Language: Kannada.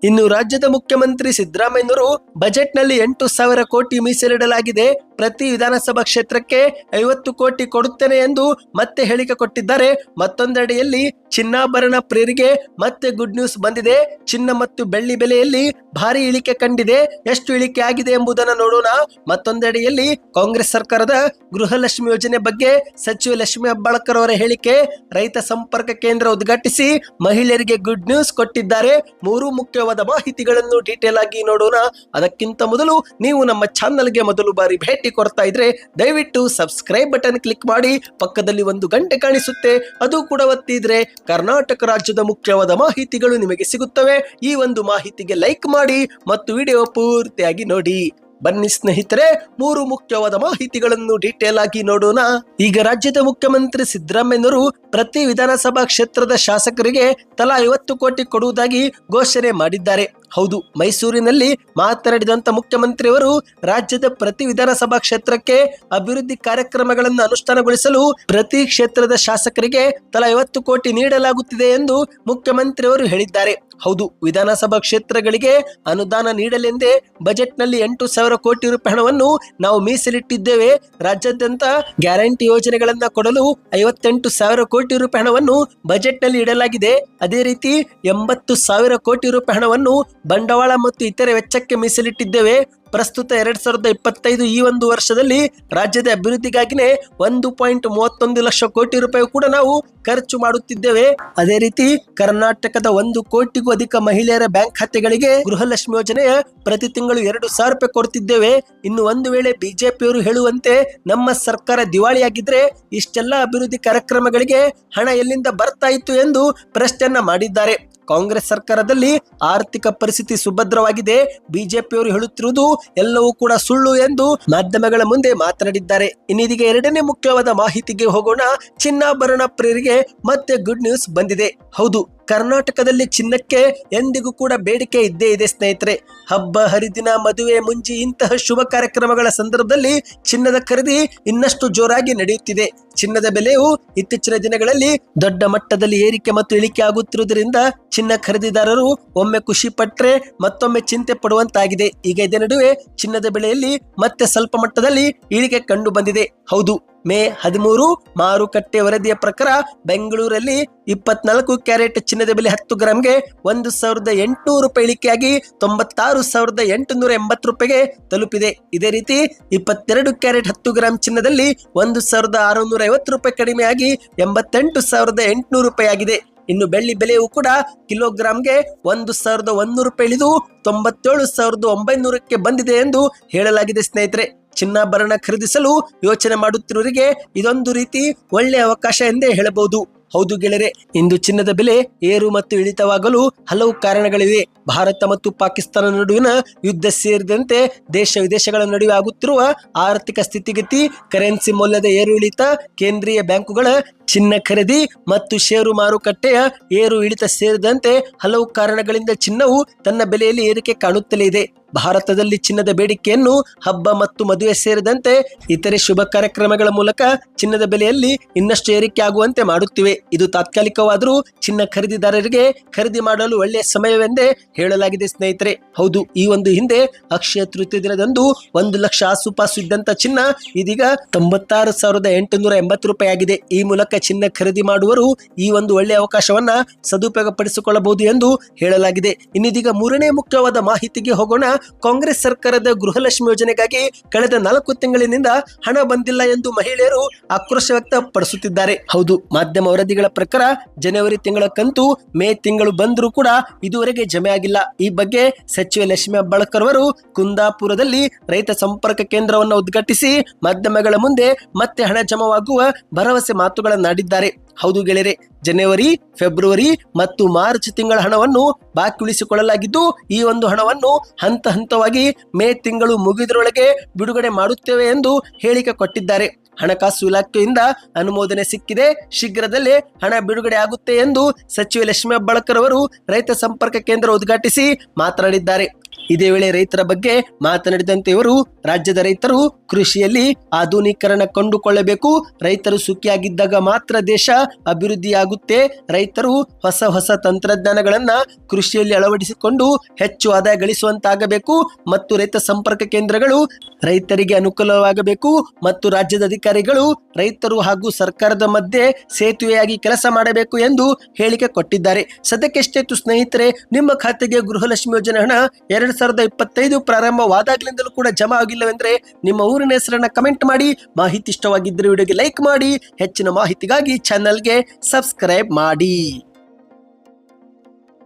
ಇನ್ನು ರಾಜ್ಯದ ಮುಖ್ಯಮಂತ್ರಿ ಸಿದ್ದರಾಮಯ್ಯನವರು ಬಜೆಟ್ನಲ್ಲಿ 8,000 ಕೋಟಿ ಮೀಸಲಿಡಲಾಗಿದೆ, ಪ್ರತಿ ವಿಧಾನಸಭಾ ಕ್ಷೇತ್ರಕ್ಕೆ 50 ಕೋಟಿ ಕೊಡುತ್ತೇನೆ ಎಂದು ಮತ್ತೆ ಹೇಳಿಕೆ ಕೊಟ್ಟಿದ್ದಾರೆ. ಮತ್ತೊಂದೆಡೆಯಲ್ಲಿ ಚಿನ್ನಾಭರಣ ಪ್ರಿಯರಿಗೆ ಮತ್ತೆ ಗುಡ್ ನ್ಯೂಸ್ ಬಂದಿದೆ. ಚಿನ್ನ ಮತ್ತು ಬೆಳ್ಳಿ ಬೆಲೆಯಲ್ಲಿ ಭಾರಿ ಇಳಿಕೆ ಕಂಡಿದೆ. ಎಷ್ಟು ಇಳಿಕೆ ಆಗಿದೆ ಎಂಬುದನ್ನು ನೋಡೋಣ. ಮತ್ತೊಂದೆಡೆಯಲ್ಲಿ ಕಾಂಗ್ರೆಸ್ ಸರ್ಕಾರದ ಗೃಹಲಕ್ಷ್ಮಿ ಯೋಜನೆ ಬಗ್ಗೆ ಸಚಿವ ಲಕ್ಷ್ಮಿ ಹೆಬ್ಬಾಳ್ಕರ್ ಅವರ ಹೇಳಿಕೆ, ರೈತ ಸಂಪರ್ಕ ಕೇಂದ್ರ ಉದ್ಘಾಟಿಸಿ ಮಹಿಳೆಯರಿಗೆ ಗುಡ್ ನ್ಯೂಸ್ ಕೊಟ್ಟಿದ್ದಾರೆ. 3 ಮುಖ್ಯವಾದ ಮಾಹಿತಿಗಳನ್ನು ಡೀಟೇಲ್ ಆಗಿ ನೋಡೋಣ. ಅದಕ್ಕಿಂತ ಮೊದಲು ನೀವು ನಮ್ಮ ಚಾನಲ್ಗೆ ಮೊದಲು ಬಾರಿ ಭೇಟಿ ಕೊಡ್ತಾ ಇದ್ರೆ ದಯವಿಟ್ಟು ಸಬ್ಸ್ಕ್ರೈಬ್ ಬಟನ್ ಕ್ಲಿಕ್ ಮಾಡಿ, ಪಕ್ಕದಲ್ಲಿ ಒಂದು ಗಂಟೆ ಕಾಣಿಸುತ್ತೆ ಅದು ಕೂಡ ಒತ್ತಿದ್ರೆ ಕರ್ನಾಟಕ ರಾಜ್ಯದ ಮುಖ್ಯವಾದ ಮಾಹಿತಿಗಳು ನಿಮಗೆ ಸಿಗುತ್ತವೆ. ಈ ಒಂದು ಮಾಹಿತಿಗೆ ಲೈಕ್ ಮಾಡಿ ಮತ್ತು ವಿಡಿಯೋ ಪೂರ್ತಿಯಾಗಿ ನೋಡಿ. ಬನ್ನಿ ಸ್ನೇಹಿತರೆ, 3 ಮುಖ್ಯವಾದ ಮಾಹಿತಿಗಳನ್ನು ಡೀಟೇಲ್ ಆಗಿ ನೋಡೋಣ. ಈಗ ರಾಜ್ಯದ ಮುಖ್ಯಮಂತ್ರಿ ಸಿದ್ದರಾಮಯ್ಯನವರು ಪ್ರತಿ ವಿಧಾನಸಭಾ ಕ್ಷೇತ್ರದ ಶಾಸಕರಿಗೆ ತಲಾ 50 ಕೋಟಿ ಕೊಡುವುದಾಗಿ ಘೋಷಣೆ ಮಾಡಿದ್ದಾರೆ. ಹೌದು, ಮೈಸೂರಿನಲ್ಲಿ ಮಾತನಾಡಿದಂತ ಮುಖ್ಯಮಂತ್ರಿಯವರು ರಾಜ್ಯದ ಪ್ರತಿ ವಿಧಾನಸಭಾ ಕ್ಷೇತ್ರಕ್ಕೆ ಅಭಿವೃದ್ಧಿ ಕಾರ್ಯಕ್ರಮಗಳನ್ನು ಅನುಷ್ಠಾನಗೊಳಿಸಲು ಪ್ರತಿ ಕ್ಷೇತ್ರದ ಶಾಸಕರಿಗೆ ತಲಾ 50 ಕೋಟಿ ನೀಡಲಾಗುತ್ತಿದೆ ಎಂದು ಮುಖ್ಯಮಂತ್ರಿಯವರು ಹೇಳಿದ್ದಾರೆ. ಹೌದು, ವಿಧಾನಸಭಾ ಕ್ಷೇತ್ರಗಳಿಗೆ ಅನುದಾನ ನೀಡಲೆಂದೇ ಬಜೆಟ್ನಲ್ಲಿ 8,000 ಕೋಟಿ ರೂಪಾಯಿ ಹಣವನ್ನು ನಾವು ಮೀಸಲಿಟ್ಟಿದ್ದೇವೆ. ರಾಜ್ಯಾದ್ಯಂತ ಗ್ಯಾರಂಟಿ ಯೋಜನೆಗಳನ್ನ ಕೊಡಲು 58,000 ಕೋಟಿ ರೂಪಾಯಿ ಹಣವನ್ನು ಬಜೆಟ್ನಲ್ಲಿ ಇಡಲಾಗಿದೆ. ಅದೇ ರೀತಿ 80,000 ಕೋಟಿ ರೂಪಾಯಿ ಹಣವನ್ನು ಬಂಡವಾಳ ಮತ್ತು ಇತರೆ ವೆಚ್ಚಕ್ಕೆ ಮೀಸಲಿಟ್ಟಿದ್ದೇವೆ. ಪ್ರಸ್ತುತ 2025 ಈ ಒಂದು ವರ್ಷದಲ್ಲಿ ರಾಜ್ಯದ ಅಭಿವೃದ್ಧಿಗಾಗಿನೇ 1.31 ಲಕ್ಷ ಕೋಟಿ ರೂಪಾಯಿ ಕೂಡ ನಾವು ಖರ್ಚು ಮಾಡುತ್ತಿದ್ದೇವೆ. ಅದೇ ರೀತಿ ಕರ್ನಾಟಕದ 1 ಕೋಟಿಗೂ ಅಧಿಕ ಮಹಿಳೆಯರ ಬ್ಯಾಂಕ್ ಖಾತೆಗಳಿಗೆ ಗೃಹಲಕ್ಷ್ಮಿ ಯೋಜನೆಯ ಪ್ರತಿ ತಿಂಗಳು 2,000 ರೂಪಾಯಿ ಕೊಡ್ತಿದ್ದೇವೆ. ಇನ್ನು ಒಂದು ವೇಳೆ ಬಿಜೆಪಿಯವರು ಹೇಳುವಂತೆ ನಮ್ಮ ಸರ್ಕಾರ ದಿವಾಳಿಯಾಗಿದ್ರೆ ಇಷ್ಟೆಲ್ಲ ಅಭಿವೃದ್ಧಿ ಕಾರ್ಯಕ್ರಮಗಳಿಗೆ ಹಣ ಎಲ್ಲಿಂದ ಬರ್ತಾ ಇತ್ತು ಎಂದು ಪ್ರಶ್ನೆಯನ್ನ ಮಾಡಿದ್ದಾರೆ. ಕಾಂಗ್ರೆಸ್ ಸರ್ಕಾರದಲ್ಲಿ ಆರ್ಥಿಕ ಪರಿಸ್ಥಿತಿ ಸುಭದ್ರವಾಗಿದೆ, ಬಿಜೆಪಿಯವರು ಹೇಳುತ್ತಿರುವುದು ಎಲ್ಲವೂ ಕೂಡ ಸುಳ್ಳು ಎಂದು ಮಾಧ್ಯಮಗಳ ಮುಂದೆ ಮಾತನಾಡಿದ್ದಾರೆ. ಇನ್ನೀಗ 2ನೇ ಮುಖ್ಯವಾದ ಮಾಹಿತಿಗೆ ಹೋಗೋಣ. ಚಿನ್ನಾಭರಣ ಪ್ರಿಯರಿಗೆ ಮತ್ತೆ ಗುಡ್ ನ್ಯೂಸ್ ಬಂದಿದೆ. ಹೌದು, ಕರ್ನಾಟಕದಲ್ಲಿ ಚಿನ್ನಕ್ಕೆ ಎಂದಿಗೂ ಕೂಡ ಬೇಡಿಕೆ ಇದ್ದೇ ಇದೆ ಸ್ನೇಹಿತರೆ. ಹಬ್ಬ ಹರಿದಿನ, ಮದುವೆ, ಮುಂಜಿ ಇಂತಹ ಶುಭ ಕಾರ್ಯಕ್ರಮಗಳ ಸಂದರ್ಭದಲ್ಲಿ ಚಿನ್ನದ ಖರೀದಿ ಇನ್ನಷ್ಟು ಜೋರಾಗಿ ನಡೆಯುತ್ತಿದೆ. ಚಿನ್ನದ ಬೆಲೆಯು ಇತ್ತೀಚಿನ ದಿನಗಳಲ್ಲಿ ದೊಡ್ಡ ಮಟ್ಟದಲ್ಲಿ ಏರಿಕೆ ಮತ್ತು ಇಳಿಕೆ ಆಗುತ್ತಿರುವುದರಿಂದ ಚಿನ್ನ ಖರೀದಿದಾರರು ಒಮ್ಮೆ ಖುಷಿ ಪಟ್ಟರೆ ಮತ್ತೊಮ್ಮೆ ಚಿಂತೆ ಪಡುವಂತಾಗಿದೆ. ಈಗ ಇದೇ ನಡುವೆ ಚಿನ್ನದ ಬೆಲೆಯಲ್ಲಿ ಮತ್ತೆ ಸ್ವಲ್ಪ ಮಟ್ಟದಲ್ಲಿ ಇಳಿಕೆ ಕಂಡು ಬಂದಿದೆ. ಹೌದು, ಮೇ 13 ಮಾರುಕಟ್ಟೆ ವರದಿಯ ಪ್ರಕಾರ ಬೆಂಗಳೂರಲ್ಲಿ 24 ಕ್ಯಾರೆಟ್ ಚಿನ್ನದ ಬೆಲೆ 10 ಗ್ರಾಂಗೆ 1,800 ರೂಪಾಯಿ ಇಳಿಕೆಯಾಗಿ 96,880 ರೂಪಾಯಿಗೆ ತಲುಪಿದೆ. ಇದೇ ರೀತಿ 22 ಕ್ಯಾರೆಟ್ 10 ಗ್ರಾಂ ಚಿನ್ನದಲ್ಲಿ 1,650 ರೂಪಾಯಿ ಕಡಿಮೆಯಾಗಿ 88,800 ರೂಪಾಯಿ ಆಗಿದೆ. ಇನ್ನು ಬೆಳ್ಳಿ ಬೆಲೆಯೂ ಕೂಡ ಕಿಲೋಗ್ರಾಂಗೆ 1,100 ರೂಪಾಯಿ ಇಳಿದು 97,900ಕ್ಕೆ ಬಂದಿದೆ ಎಂದು ಹೇಳಲಾಗಿದೆ ಸ್ನೇಹಿತರೆ. ಚಿನ್ನಾಭರಣ ಖರೀದಿಸಲು ಯೋಚನೆ ಮಾಡುತ್ತಿರುವವರಿಗೆ ಇದೊಂದು ರೀತಿ ಒಳ್ಳೆಯ ಅವಕಾಶ ಎಂದೇ ಹೇಳಬಹುದು. ಹೌದು ಗೆಳೆಯರೆ, ಇಂದು ಚಿನ್ನದ ಬೆಲೆ ಏರು ಮತ್ತು ಇಳಿತವಾಗಲು ಹಲವು ಕಾರಣಗಳಿವೆ. ಭಾರತ ಮತ್ತು ಪಾಕಿಸ್ತಾನ ನಡುವಿನ ಯುದ್ಧ ಸೇರಿದಂತೆ ದೇಶ ವಿದೇಶಗಳ ನಡುವೆ ಆಗುತ್ತಿರುವ ಆರ್ಥಿಕ ಸ್ಥಿತಿಗತಿ, ಕರೆನ್ಸಿ ಮೌಲ್ಯದ ಏರು ಇಳಿತ, ಕೇಂದ್ರೀಯ ಬ್ಯಾಂಕುಗಳ ಚಿನ್ನ ಖರೀದಿ ಮತ್ತು ಷೇರು ಮಾರುಕಟ್ಟೆಯ ಏರು ಇಳಿತ ಸೇರಿದಂತೆ ಹಲವು ಕಾರಣಗಳಿಂದ ಚಿನ್ನವು ತನ್ನ ಬೆಲೆಯಲ್ಲಿ ಏರಿಕೆ ಕಾಣುತ್ತಲೇ ಇದೆ. ಭಾರತದಲ್ಲಿ ಚಿನ್ನದ ಬೇಡಿಕೆಯನ್ನು ಹಬ್ಬ ಮತ್ತು ಮದುವೆ ಸೇರಿದಂತೆ ಇತರೆ ಶುಭ ಕಾರ್ಯಕ್ರಮಗಳ ಮೂಲಕ ಚಿನ್ನದ ಬೆಲೆಯಲ್ಲಿ ಇನ್ನಷ್ಟು ಏರಿಕೆ ಆಗುವಂತೆ ಮಾಡುತ್ತಿವೆ. ಇದು ತಾತ್ಕಾಲಿಕವಾದರೂ ಚಿನ್ನ ಖರೀದಿದಾರರಿಗೆ ಖರೀದಿ ಮಾಡಲು ಒಳ್ಳೆಯ ಸಮಯವೆಂದೇ ಹೇಳಲಾಗಿದೆ ಸ್ನೇಹಿತರೆ. ಹೌದು, ಈ ಒಂದು ಹಿಂದೆ ಅಕ್ಷಯ ತೃತೀಯ ದಿನದಂದು 1 ಲಕ್ಷ ಆಸುಪಾಸು ಇದ್ದಂತ ಚಿನ್ನ ಇದೀಗ 96,880 ರೂಪಾಯಿ ಆಗಿದೆ. ಈ ಮೂಲಕ ಚಿನ್ನ ಖರೀದಿ ಮಾಡುವರು ಈ ಒಂದು ಒಳ್ಳೆಯ ಅವಕಾಶವನ್ನ ಸದುಪಯೋಗ ಪಡಿಸಿಕೊಳ್ಳಬಹುದು ಎಂದು ಹೇಳಲಾಗಿದೆ. ಇನ್ನಿದೀಗ 3ನೇ ಮುಖ್ಯವಾದ ಮಾಹಿತಿಗೆ ಹೋಗೋಣ. ಕಾಂಗ್ರೆಸ್ ಸರ್ಕಾರದ ಗೃಹಲಕ್ಷ್ಮಿ ಯೋಜನೆಗಾಗಿ ಕಳೆದ 4 ತಿಂಗಳಿನಿಂದ ಹಣ ಬಂದಿಲ್ಲ ಎಂದು ಮಹಿಳೆಯರು ಆಕ್ರೋಶ ವ್ಯಕ್ತಪಡಿಸುತ್ತಿದ್ದಾರೆ. ಹೌದು, ಮಾಧ್ಯಮ ವರದಿಗಳ ಪ್ರಕಾರ ಜನವರಿ ತಿಂಗಳ ಕಂತು ಮೇ ತಿಂಗಳು ಬಂದರೂ ಕೂಡ ಇದುವರೆಗೆ ಜಮೆ ಆಗಿಲ್ಲ. ಈ ಬಗ್ಗೆ ಸಚಿವ ಲಕ್ಷ್ಮಿ ಹೆಬ್ಬಾಳ್ಕರ್ ಅವರು ಕುಂದಾಪುರದಲ್ಲಿ ರೈತ ಸಂಪರ್ಕ ಕೇಂದ್ರವನ್ನು ಉದ್ಘಾಟಿಸಿ ಮಾಧ್ಯಮಗಳ ಮುಂದೆ ಮತ್ತೆ ಹಣ ಜಮಾವಾಗುವ ಭರವಸೆ ಮಾತುಗಳನ್ನಾಡಿದ್ದಾರೆ. ಹೌದು ಗೆಳೆಯರೆ, ಜನವರಿ, ಫೆಬ್ರವರಿ ಮತ್ತು ಮಾರ್ಚ್ ತಿಂಗಳ ಹಣವನ್ನು ಬಾಕಿ ಉಳಿಸಿಕೊಳ್ಳಲಾಗಿದ್ದು ಈ ಒಂದು ಹಣವನ್ನು ಹಂತ ಹಂತವಾಗಿ ಮೇ ತಿಂಗಳು ಮುಗಿದರೊಳಗೆ ಬಿಡುಗಡೆ ಮಾಡುತ್ತೇವೆ ಎಂದು ಹೇಳಿಕೆ ಕೊಟ್ಟಿದ್ದಾರೆ. ಹಣಕಾಸು ಇಲಾಖೆಯಿಂದ ಅನುಮೋದನೆ ಸಿಕ್ಕಿದೆ, ಶೀಘ್ರದಲ್ಲೇ ಹಣ ಬಿಡುಗಡೆ ಆಗುತ್ತೆ ಎಂದು ಸಚಿವ ಲಕ್ಷ್ಮಿ ಹೆಬ್ಬಾಳ್ಕರ್ ಅವರು ರೈತ ಸಂಪರ್ಕ ಕೇಂದ್ರ ಉದ್ಘಾಟಿಸಿ ಮಾತನಾಡಿದ್ದಾರೆ. ಇದೇ ವೇಳೆ ರೈತರ ಬಗ್ಗೆ ಮಾತನಾಡಿದಂತೆ ಇವರು, ರಾಜ್ಯದ ರೈತರು ಕೃಷಿಯಲ್ಲಿ ಆಧುನೀಕರಣ ಕಂಡುಕೊಳ್ಳಬೇಕು. ರೈತರು ಸುಖಿಯಾಗಿದ್ದಾಗ ಮಾತ್ರ ದೇಶ ಅಭಿವೃದ್ಧಿಯಾಗುತ್ತೆ. ರೈತರು ಹೊಸ ತಂತ್ರಜ್ಞಾನಗಳನ್ನ ಕೃಷಿಯಲ್ಲಿ ಅಳವಡಿಸಿಕೊಂಡು ಹೆಚ್ಚು ಆದಾಯ ಗಳಿಸುವಂತಾಗಬೇಕು ಮತ್ತು ರೈತ ಸಂಪರ್ಕ ಕೇಂದ್ರಗಳು ರೈತರಿಗೆ ಅನುಕೂಲವಾಗಬೇಕು ಮತ್ತು ರಾಜ್ಯದ ಅಧಿಕಾರಿಗಳು ರೈತರು ಹಾಗೂ ಸರ್ಕಾರದ ಮಧ್ಯೆ ಸೇತುವೆಯಾಗಿ ಕೆಲಸ ಮಾಡಬೇಕು ಎಂದು ಹೇಳಿಕೆ ಕೊಟ್ಟಿದ್ದಾರೆ. ಸದ್ಯಕ್ಕೆಷ್ಟಿತ್ತು ಸ್ನೇಹಿತರೆ, ನಿಮ್ಮ ಖಾತೆಗೆ ಗೃಹಲಕ್ಷ್ಮಿ ಯೋಜನೆ ಹಣ 2025 ಪ್ರಾರಂಭವಾದಾಗಲಿಂದಲೂ ಕೂಡ ಜಮಾ ಆಗಿಲ್ಲವೆಂದರೆ ನಿಮ್ಮ ಊರಿನ ಹೆಸರನ್ನ ಕಮೆಂಟ್ ಮಾಡಿ. ಮಾಹಿತಿ ಇಷ್ಟವಾಗಿದ್ದರೆ ವಿಡಿಯೋಗೆ ಲೈಕ್ ಮಾಡಿ. ಹೆಚ್ಚಿನ ಮಾಹಿತಿಗಾಗಿ ಚಾನಲ್ಗೆ ಸಬ್ಸ್ಕ್ರೈಬ್ ಮಾಡಿ.